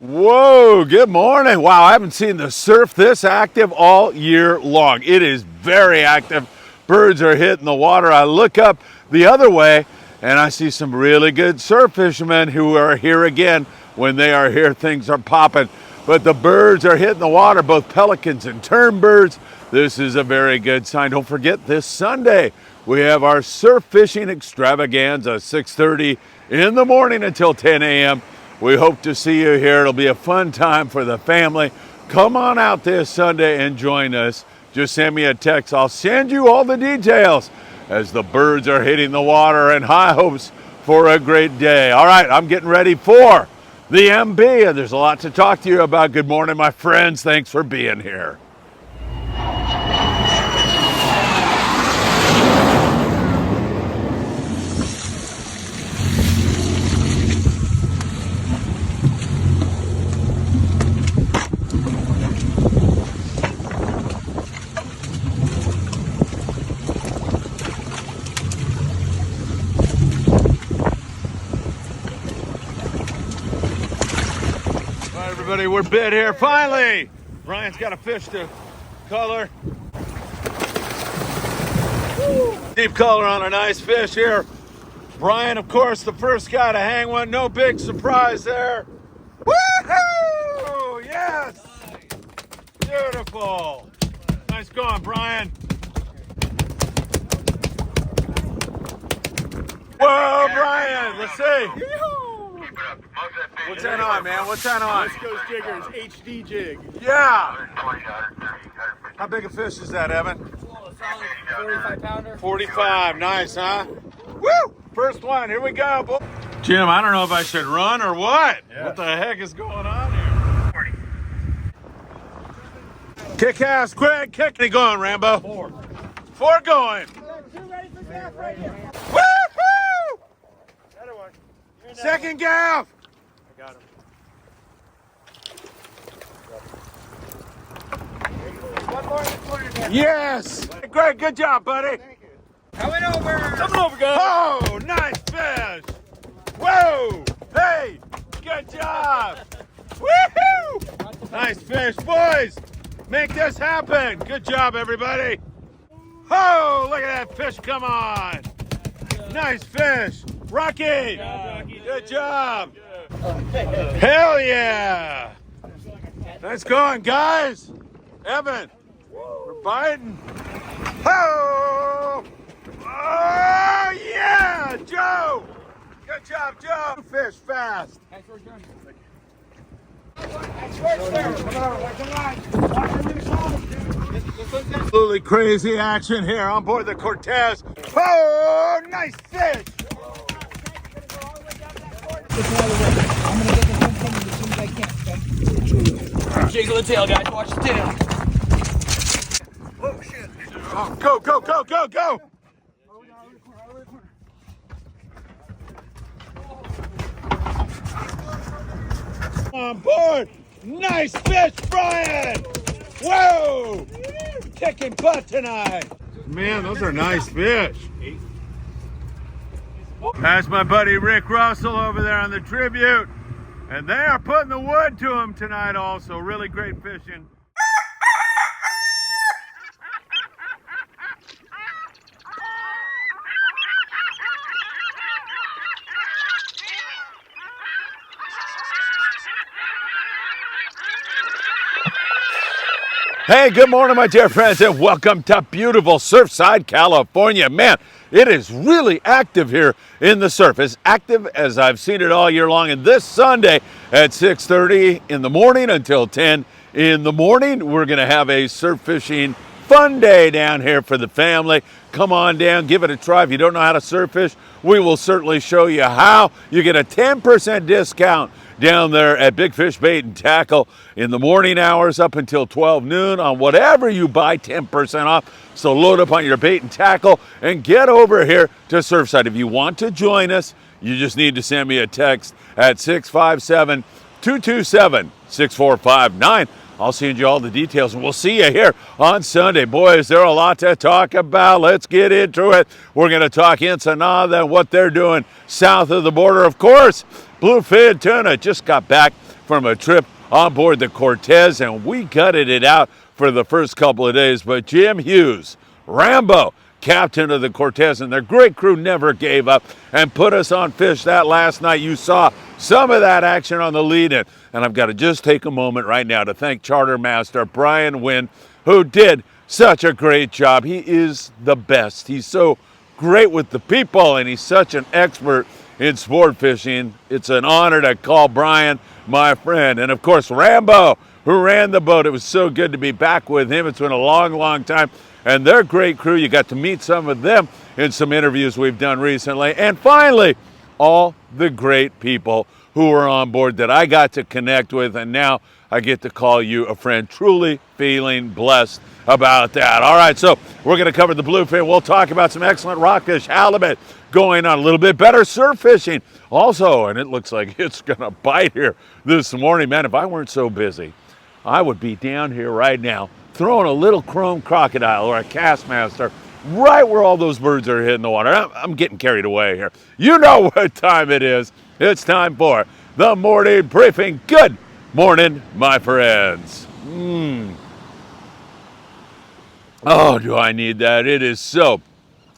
Whoa, good morning. Wow, I haven't seen the surf this active all year long. It is very active. Birds are hitting the water. I look up the other way and I see some really good surf fishermen who are here again. When they are here, things are popping. But the birds are hitting the water, both pelicans and tern birds. This is a very good sign. Don't forget, this Sunday, we have our surf fishing extravaganza, 6:30 in the morning until 10 a.m. We hope to see you here. It'll be a fun time for the family. Come on out this Sunday and join us. Just send me a text. I'll send you all the details as the birds are hitting the water, and high hopes for a great day. All right, I'm getting ready for the MB, and there's a lot to talk to you about. Good morning, my friends. Thanks for being here. Everybody, we're bit here finally. Brian's got a fish to color. Deep color on a nice fish here. Brian, of course, the first guy to hang one. No big surprise there. Woohoo! Yes! Beautiful. Nice going, Brian. Whoa, Brian, let's see. What's that on, man? What's that on? West Coast Jiggers, HD jig. Yeah. How big a fish is that, Evan? 45 pounder. 45. Nice, huh? Woo! First one. Here we go. Jim, I don't know if I should run or what. Yeah. What the heck is going on here? 40. Kick ass, quick. Kick it going, Rambo. Four going. Two ready for gaff right here. Woo-hoo! Another one. Second gaff. I got him. One more in the corner there. Yes. Great. Good job, buddy. Thank you. Coming over. Coming over, guys. Oh, nice fish. Whoa. Hey, good job. Woohoo. Nice fish, boys. Make this happen. Good job, everybody. Oh, look at that fish come on. Nice fish. Rocky. Good job. Hell yeah. Nice going, guys. Evan, we're biting. Oh, oh yeah, Joe. Good job, Joe. Fish fast. Absolutely crazy action here on board the Cortez. Oh, nice fish. I'm gonna get the thing coming as soon as I can, okay? Jiggle the tail, guys. Watch the tail. Oh, shit. Oh, go, go, go, go, go. On board. Nice fish, Brian. Whoa. Kicking butt tonight. Man, those are nice fish. That's my buddy Rick Russell over there on the Tribute. And they are putting the wood to him tonight also. Really great fishing. Hey, good morning, my dear friends, and welcome to beautiful Surfside, California. Man, it is really active here in the surf, as active as I've seen it all year long. And this Sunday at 6:30 in the morning until 10 in the morning, we're going to have a surf fishing fun day down here for the family. Come on down, give it a try. If you don't know how to surf fish, we will certainly show you how. You get a 10% discount down there at Big Fish Bait and Tackle in the morning hours up until 12 noon on whatever you buy, 10% off. So load up on your bait and tackle and get over here to Surfside. If you want to join us, you just need to send me a text at 657-227-6459. I'll send you all the details, and we'll see you here on Sunday. Boy, is there a lot to talk about. Let's get into it. We're going to talk Ensenada and what they're doing south of the border. Of course, Bluefin Tuna just got back from a trip on board the Cortez, and we gutted it out for the first couple of days. But Jim Hughes, Rambo, captain of the Cortez, and their great crew never gave up and put us on fish that last night. You saw some of that action on the lead-in. And I've got to just take a moment right now to thank Charter Master Brian Wynn, who did such a great job. He is the best. He's so great with the people, and he's such an expert in sport fishing. It's an honor to call Brian my friend. And of course, Rambo, who ran the boat. It was so good to be back with him. It's been a long, long time. And their great crew, you got to meet some of them in some interviews we've done recently. And finally, all the great people who were on board that I got to connect with, and now I get to call you a friend. Truly feeling blessed about that. All right, so we're going to cover the bluefin. We'll talk about some excellent rockfish, halibut going on, a little bit better surf fishing. Also, and it looks like it's going to bite here this morning. Man, if I weren't so busy, I would be down here right now throwing a little chrome crocodile or a Castmaster right where all those birds are hitting the water. I'm getting carried away here. You know what time it is. It's time for the morning briefing. Good morning, my friends. Oh, do I need that? It is so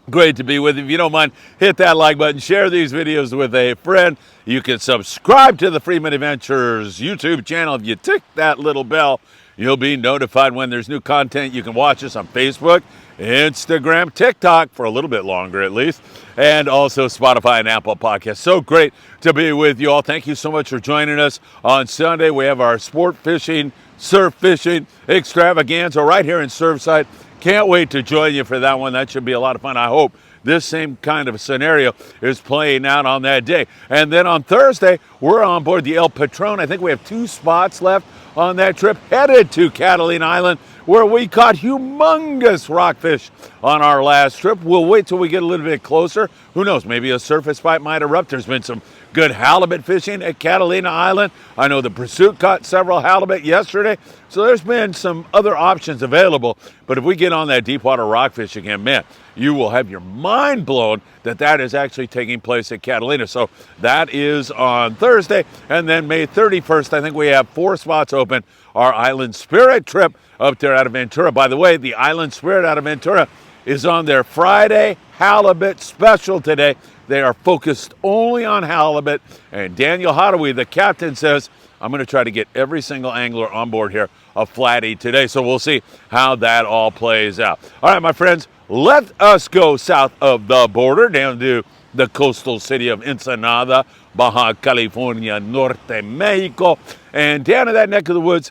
great to be with you. If you don't mind, hit that like button, share these videos with a friend. You can subscribe to the Friedman Adventures YouTube channel. If you tick that little bell, you'll be notified when there's new content. You can watch us on Facebook, Instagram, TikTok for a little bit longer at least, and also Spotify and Apple Podcasts. So great to be with you all. Thank you so much for joining us on Sunday. We have our sport fishing, surf fishing extravaganza right here in Surfside. Can't wait to join you for that one. That should be a lot of fun. I hope this same kind of scenario is playing out on that day. And then on Thursday, we're on board the El Patron. I think we have 2 spots left on that trip, headed to Catalina Island, where we caught humongous rockfish on our last trip. We'll wait till we get a little bit closer. Who knows, maybe a surface bite might erupt. There's been some good halibut fishing at Catalina Island. I know the Pursuit caught several halibut yesterday, so there's been some other options available. But if we get on that deep water rockfish again, man, you will have your mind blown that that is actually taking place at Catalina. So that is on Thursday. And then May 31st, I think we have 4 spots open. Our Island Spirit trip up there out of Ventura. By the way, the Island Spirit out of Ventura is on their Friday halibut special today. They are focused only on halibut. And Daniel Hottaway, the captain, says, I'm going to try to get every single angler on board here a flatty today. So we'll see how that all plays out. All right, my friends, let us go south of the border down to the coastal city of Ensenada, Baja California, Norte Mexico. And down in that neck of the woods,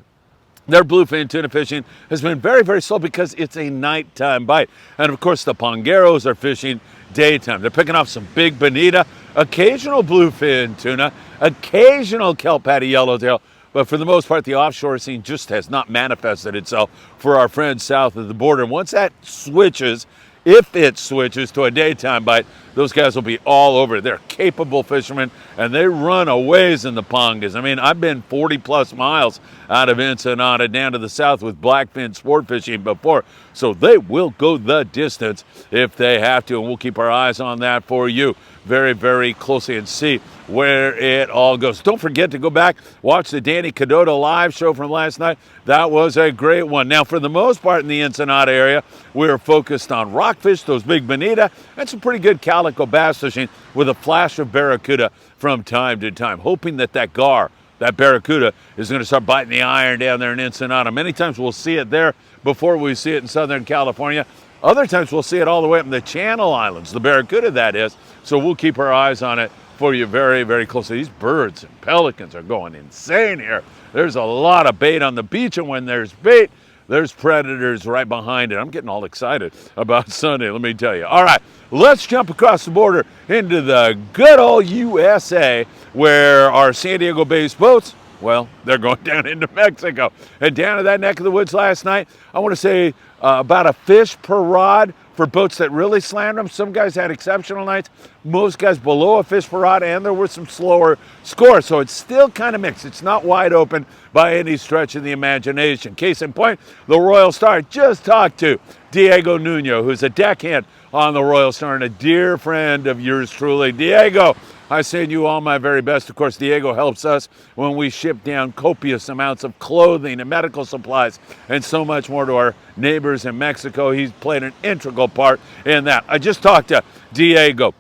their bluefin tuna fishing has been very, very slow because it's a nighttime bite. And of course, the pongueros are fishing daytime. They're picking off some big bonita, occasional bluefin tuna, occasional kelp patty yellowtail. But for the most part, the offshore scene just has not manifested itself for our friends south of the border. And once that switches, if it switches to a daytime bite, those guys will be all over it. They're capable fishermen, and they run a ways in the pongas. I mean, I've been 40-plus miles out of Ensenada down to the south with blackfin sport fishing before, so they will go the distance if they have to, and we'll keep our eyes on that for you very, very closely and see where it all goes. Don't forget to go back, watch the Danny Cadota live show from last night. That was a great one. Now, for the most part in the Ensenada area, we're focused on rockfish, those big bonita, and some pretty good calico bass fishing with a flash of barracuda from time to time, hoping that that gar, that barracuda, is going to start biting the iron down there in Ensenada. Many times we'll see it there before we see it in Southern California. Other times we'll see it all the way up in the Channel Islands, the barracuda that is. So we'll keep our eyes on it for you very, very closely. These birds and pelicans are going insane here. There's a lot of bait on the beach, and when there's bait, there's predators right behind it. I'm getting all excited about Sunday, let me tell you. All right, let's jump across the border into the good old USA, where our San Diego-based boats, well, they're going down into Mexico. And down to that neck of the woods last night, I want to say about a fish per rod for boats that really slammed them. Some guys had exceptional nights. Most guys below a fish per rod, and there were some slower scores. So it's still kind of mixed. It's not wide open by any stretch of the imagination. Case in point, the Royal Star just talked to Diego Nuno, who's a deckhand on the Royal Star and a dear friend of yours truly, Diego. I send you all my very best. Of course, Diego helps us when we ship down copious amounts of clothing and medical supplies and so much more to our neighbors in Mexico. He's played an integral part in that. I just talked to Diego.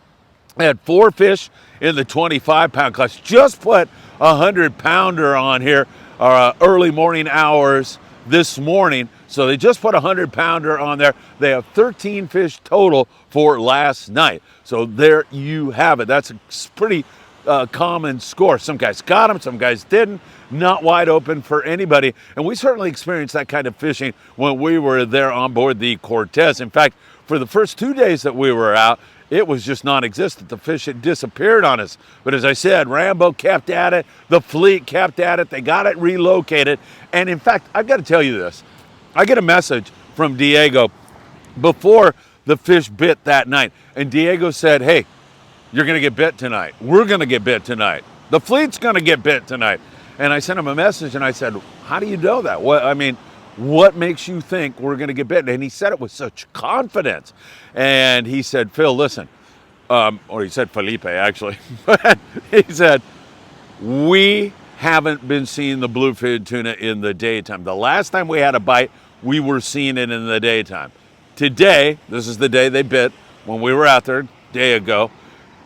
I had 4 fish in the 25-pound class. Just put a 100-pounder on here early morning hours this morning. So they just put a 100-pounder on there. They have 13 fish total for last night. So there you have it. That's a pretty common score. Some guys got them, some guys didn't. Not wide open for anybody. And we certainly experienced that kind of fishing when we were there on board the Cortez. In fact, for the first 2 days that we were out, it was just non-existent. The fish had disappeared on us. But as I said, Rambo kept at it. The fleet kept at it. They got it relocated. And in fact, I've got to tell you this. I get a message from Diego before the fish bit that night. And Diego said, hey, you're going to get bit tonight. We're going to get bit tonight. The fleet's going to get bit tonight. And I sent him a message and I said, how do you know that? What makes you think we're going to get bitten? And he said it with such confidence. And he said, Phil, listen, or he said Felipe, actually. But he said, we haven't been seeing the bluefin tuna in the daytime. The last time we had a bite, we were seeing it in the daytime. Today, this is the day they bit. When we were out there a day ago,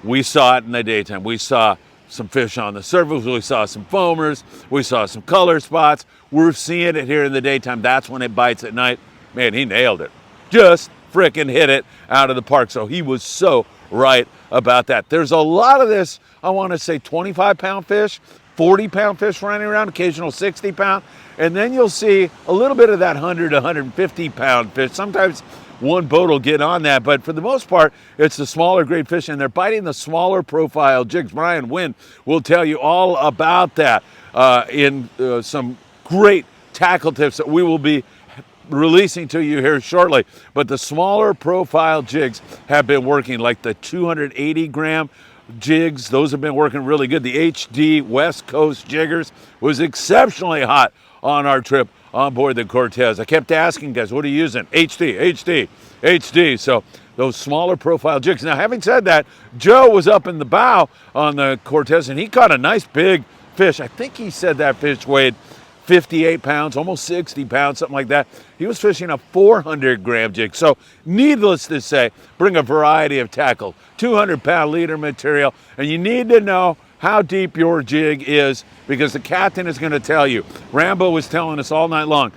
we saw it in the daytime. We saw some fish on the surface. We saw some foamers. We saw some color spots. We're seeing it here in the daytime. That's when it bites at night. Man, he nailed it. Just frickin' hit it out of the park. So he was so right about that. There's a lot of this, I want to say 25-pound fish, 40-pound fish running around, occasional 60-pound. And then you'll see a little bit of that 100 to 150-pound fish. Sometimes one boat will get on that, but for the most part, it's the smaller grade fish, and they're biting the smaller profile jigs. Brian Wynn will tell you all about that in some great tackle tips that we will be releasing to you here shortly. But the smaller profile jigs have been working, like the 280-gram jigs. Those have been working really good. The HD West Coast jiggers was exceptionally hot on our trip on board the Cortez. I kept asking guys, what are you using? HD. So those smaller profile jigs. Now, having said that, Joe was up in the bow on the Cortez and he caught a nice big fish. I think he said that fish weighed 58 pounds, almost 60 pounds, something like that. He was fishing a 400-gram jig. So needless to say, bring a variety of tackle, 200-pound leader material, and you need to know how deep your jig is, because the captain is going to tell you. Rambo was telling us all night long,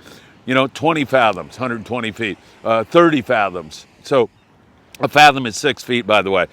20 fathoms, 120 feet, 30 fathoms. So a fathom is 6 feet, by the way.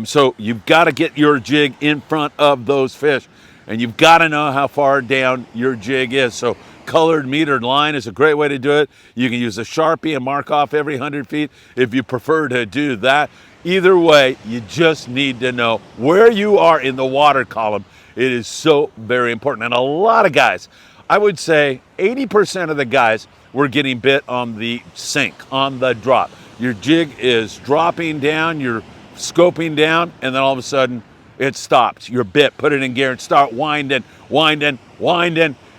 So you've got to get your jig in front of those fish, and you've got to know how far down your jig is. So colored metered line is a great way to do it. You can use a Sharpie and mark off every 100 feet if you prefer to do that. Either way, you just need to know where you are in the water column. It is so very important. And a lot of guys, I would say 80% of the guys were getting bit on the sink, on the drop. Your jig is dropping down, you're scoping down, and then all of a sudden it stops. You're bit, put it in gear and start winding,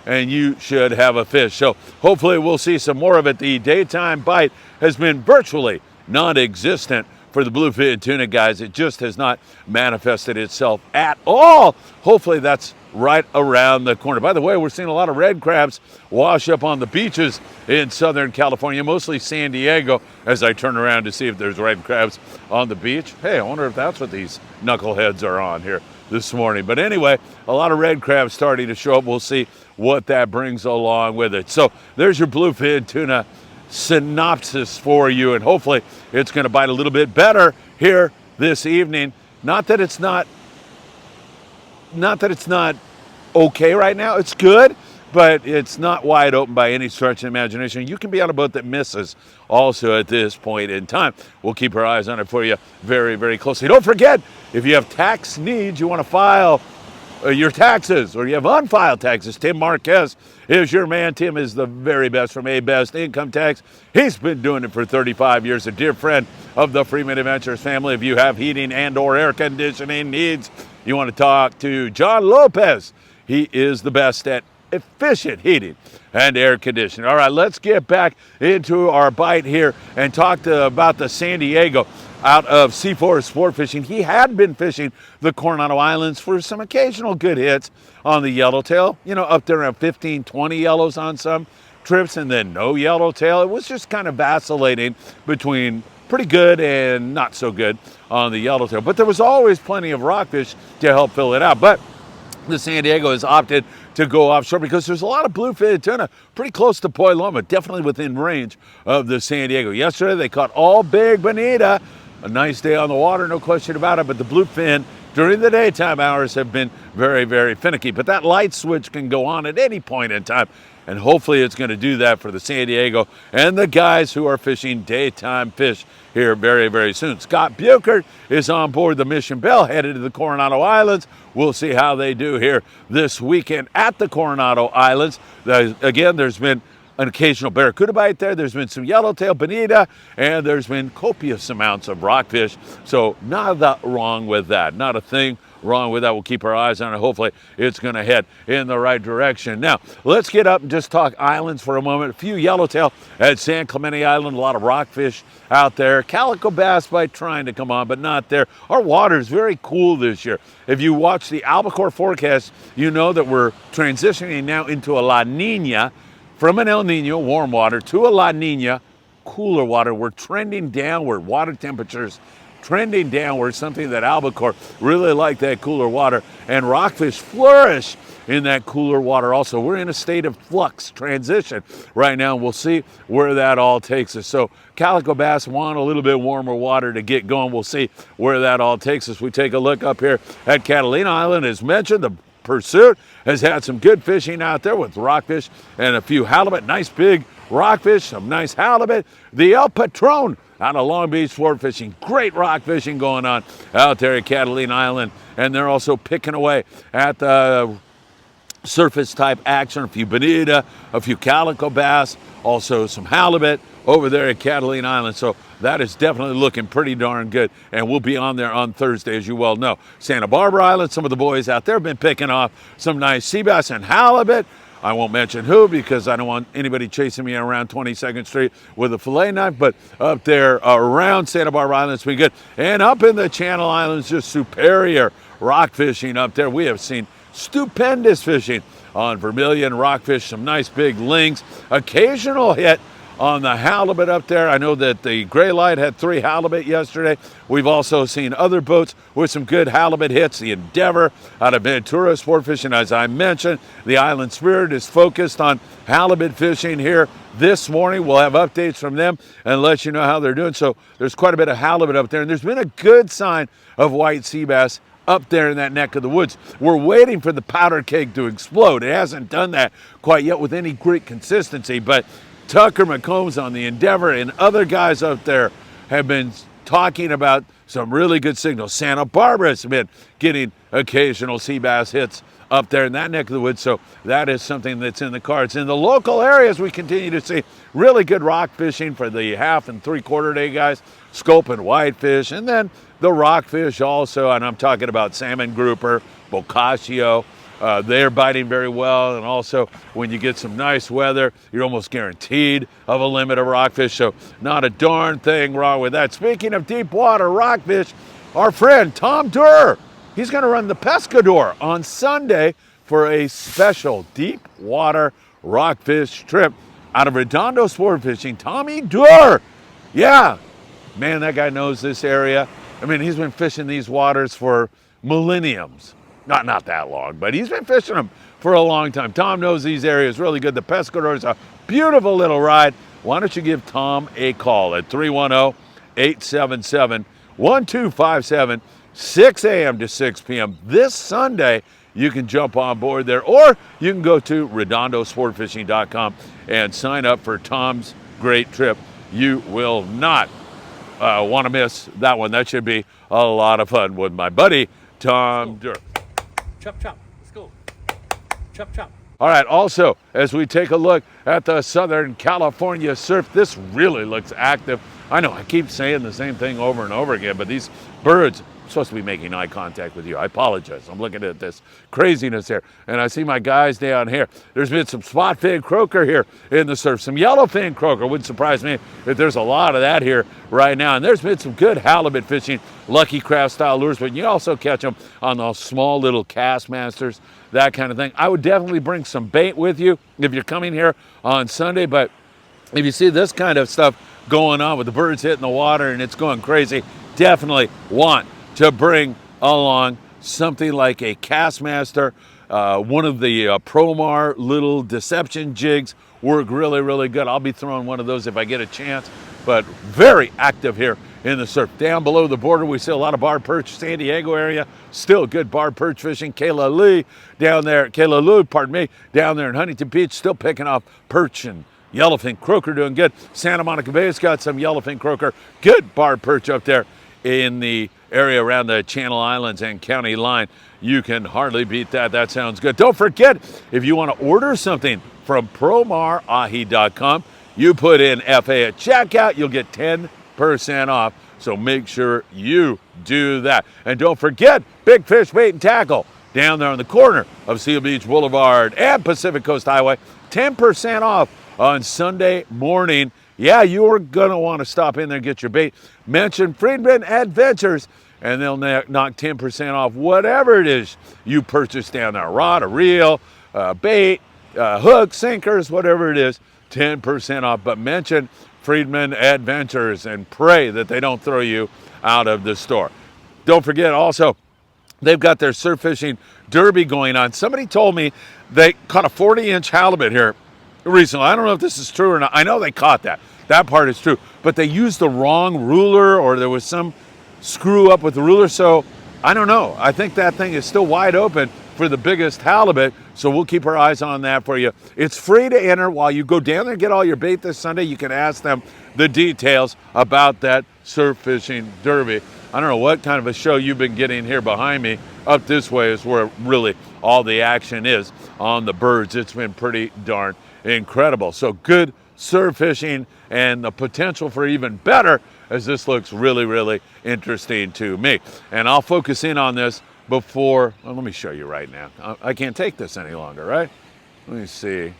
and you should have a fish. So hopefully we'll see some more of it. The daytime bite has been virtually non-existent for the bluefin tuna guys. It just has not manifested itself at all. Hopefully that's right around the corner. By the way, we're seeing a lot of red crabs wash up on the beaches in Southern California, mostly San Diego, as I turn around to see if there's red crabs on the beach. Hey, I wonder if that's what these knuckleheads are on here this morning. But anyway, a lot of red crabs starting to show up. We'll see what that brings along with it. So there's your bluefin tuna synopsis for you, and hopefully it's going to bite a little bit better here this evening. Not that it's not okay right now. It's good, but it's not wide open by any stretch of the imagination. You can be on a boat that misses also at this point in time. We'll keep our eyes on it for you very, very closely. Don't forget, if you have tax needs, you want to file your taxes, or you have unfiled taxes, Tim Marquez is your man. Tim is the very best from A-Best Income Tax. He's been doing it for 35 years, a dear friend of the Friedman Adventures family. If you have heating and or air conditioning needs, you want to talk to John Lopez. He is the best at efficient heating and air conditioning. All right, let's get back into our bite here and talk about the San Diego. out of C4 Sport Fishing. He had been fishing the Coronado Islands for some occasional good hits on the yellowtail, you know, up there around 15, 20 yellows on some trips, and then no yellowtail. It was just kind of vacillating between pretty good and not so good on the yellowtail. But there was always plenty of rockfish to help fill it out. But the San Diego has opted to go offshore because there's a lot of bluefin tuna pretty close to Point Loma, definitely within range of the San Diego. Yesterday they caught all big bonita. A nice day on the water, no question about it, but the bluefin during the daytime hours have been very, very finicky. But that light switch can go on at any point in time, and hopefully it's going to do that for the San Diego and the guys who are fishing daytime fish here very, very soon. Scott Buchert is on board the Mission Belle, headed to the Coronado Islands. We'll see how they do here this weekend at the Coronado Islands. Again, there's been an occasional barracuda bite there. There's been some yellowtail bonita, and there's been copious amounts of rockfish. So not wrong with that. Not a thing wrong with that. We'll keep our eyes on it. Hopefully it's going to head in the right direction. Now, let's get up and just talk islands for a moment. A few yellowtail at San Clemente Island. A lot of rockfish out there. Calico bass bite trying to come on, but not there. Our water is very cool this year. If you watch the albacore forecast, you know that we're transitioning now into a La Nina. From an El Nino, warm water, to a La Nina, cooler water. We're trending downward, water temperatures trending downward, something that albacore really like, that cooler water. And rockfish flourish in that cooler water also. We're in a state of flux transition right now, and we'll see where that all takes us. So calico bass want a little bit warmer water to get going. We'll see where that all takes us. We take a look up here at Catalina Island. As mentioned, the Pursuit has had some good fishing out there with rockfish and a few halibut. Nice big rockfish, some nice halibut. The El Patron out of Long Beach Sport Fishing. Great rock fishing going on out there at Catalina Island. And they're also picking away at the surface type action. A few bonita, a few calico bass, also some halibut over there at Catalina Island. So that is definitely looking pretty darn good, and we'll be on there on Thursday, as you well know. Santa Barbara Island, some of the boys out there have been picking off some nice sea bass and halibut. I won't mention who because I don't want anybody chasing me around 22nd Street with a fillet knife, but up there around Santa Barbara Island, it's been good. And up in the Channel Islands, just superior rock fishing up there. We have seen stupendous fishing on vermilion, rockfish, some nice big lings, occasional hit on the halibut up there. I know that the Gray Light had 3 halibut yesterday. We've also seen other boats with some good halibut hits. The Endeavor out of Ventura Sport Fishing, as I mentioned. The Island Spirit is focused on halibut fishing here this morning. We'll have updates from them and let you know how they're doing. So there's quite a bit of halibut up there, and there's been a good sign of white sea bass up there in that neck of the woods. We're waiting for the powder keg to explode. It hasn't done that quite yet with any great consistency, but Tucker McCombs on the Endeavor and other guys up there have been talking about some really good signals. Santa Barbara has been getting occasional sea bass hits up there in that neck of the woods, so that is something that's in the cards. In the local areas, we continue to see really good rock fishing for the 1/2 and 3/4 day guys, scope and whitefish, and then the rockfish also, and I'm talking about salmon grouper, bocaccio. They're biting very well, and also when you get some nice weather, you're almost guaranteed of a limit of rockfish, so not a darn thing wrong with that. Speaking of deep water rockfish, our friend Tom Durr, he's going to run the Pescador on Sunday for a special deep water rockfish trip out of Redondo Sport Fishing. Tommy Durr, yeah, man, that guy knows this area. I mean, he's been fishing these waters for millenniums. Not that long, but he's been fishing them for a long time. Tom knows these areas really good. The Pescador is a beautiful little ride. Why don't you give Tom a call at 310-877-1257, 6 a.m. to 6 p.m. This Sunday, you can jump on board there, or you can go to redondosportfishing.com and sign up for Tom's great trip. You will not want to miss that one. That should be a lot of fun with my buddy, Tom Durr. Chop, chop. Let's go. Chop, chop. All right, also, as we take a look at the Southern California surf, this really looks active. I know I keep saying the same thing over and over again, but these birds supposed to be making eye contact with you. I apologize. I'm looking at this craziness here. And I see my guys down here. There's been some spot fin croaker here in the surf. Some yellowfin croaker. Wouldn't surprise me if there's a lot of that here right now. And there's been some good halibut fishing, Lucky Craft style lures, but you also catch them on those small little Castmasters, that kind of thing. I would definitely bring some bait with you if you're coming here on Sunday, but if you see this kind of stuff going on with the birds hitting the water and it's going crazy, definitely want to bring along something like a Castmaster. One of the Promar little deception jigs work really, really good. I'll be throwing one of those if I get a chance, but very active here in the surf. Down below the border, we see a lot of barred perch, San Diego area, still good barred perch fishing. Kayla Lou, down there in Huntington Beach, still picking off perch and yellowfin croaker, doing good. Santa Monica Bay's got some yellowfin croaker, good barred perch up there in the area around the Channel Islands and County line. You can hardly beat that. That sounds good. Don't forget, if you want to order something from PromarAhi.com, you put in FA at checkout, you'll get 10% off. So make sure you do that. And don't forget, Big Fish Bait and Tackle down there on the corner of Seal Beach Boulevard and Pacific Coast Highway. 10% off on Sunday morning. Yeah, you are going to want to stop in there and get your bait. Mention Friedman Adventures, and they'll knock 10% off whatever it is you purchase down there. Rod, a reel, bait, hook, sinkers, whatever it is, 10% off. But mention Friedman Adventures and pray that they don't throw you out of the store. Don't forget also, they've got their surf fishing derby going on. Somebody told me they caught a 40-inch halibut here recently. I don't know if this is true or not. I know they caught that. That part is true. But they used the wrong ruler, or there was some screw up with the ruler. So I don't know. I think that thing is still wide open for the biggest halibut. So we'll keep our eyes on that for you. It's free to enter. While you go down there and get all your bait this Sunday, you can ask them the details about that surf fishing derby. I don't know what kind of a show you've been getting here behind me. Up this way is where really all the action is on the birds. It's been pretty darn incredible. So good surf fishing and the potential for even better, as this looks really, really interesting to me. And I'll focus in on this before, well, let me show you right now. I can't take this any longer, right? Let me see.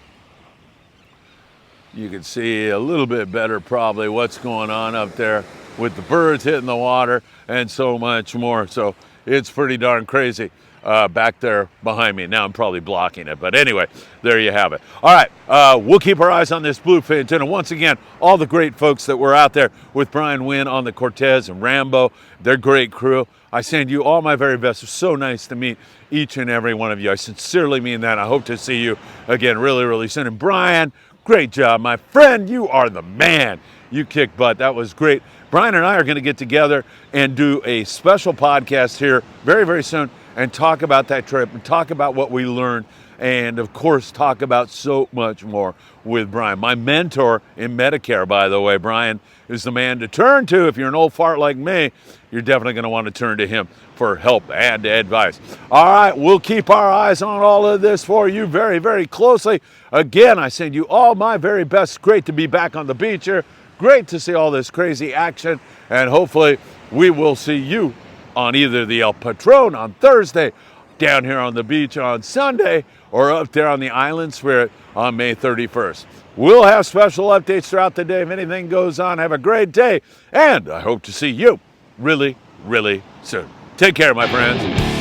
You can see a little bit better probably what's going on up there with the birds hitting the water and so much more. So it's pretty darn crazy back there behind me. Now I'm probably blocking it, but anyway, there you have it. All right, we'll keep our eyes on this bluefin tuna. Once again, all the great folks that were out there with Brian Wynn on the Cortez and Rambo, their great crew. I send you all my very best. It's so nice to meet each and every one of you. I sincerely mean that. I hope to see you again really, really soon. And Brian, great job, my friend. You are the man. You kicked butt. That was great. Brian and I are going to get together and do a special podcast here very, very soon and talk about that trip and talk about what we learned and, of course, talk about so much more with Brian. My mentor in Medicare, by the way. Brian is the man to turn to. If you're an old fart like me, you're definitely going to want to turn to him for help and advice. All right, we'll keep our eyes on all of this for you very, very closely. Again, I send you all my very best. Great to be back on the beach here. Great to see all this crazy action, and hopefully we will see you on either the El Patron on Thursday, down here on the beach on Sunday, or up there on the Island Spirit on May 31st. We'll have special updates throughout the day if anything goes on. Have a great day, and I hope to see you really, really soon. Take care, my friends.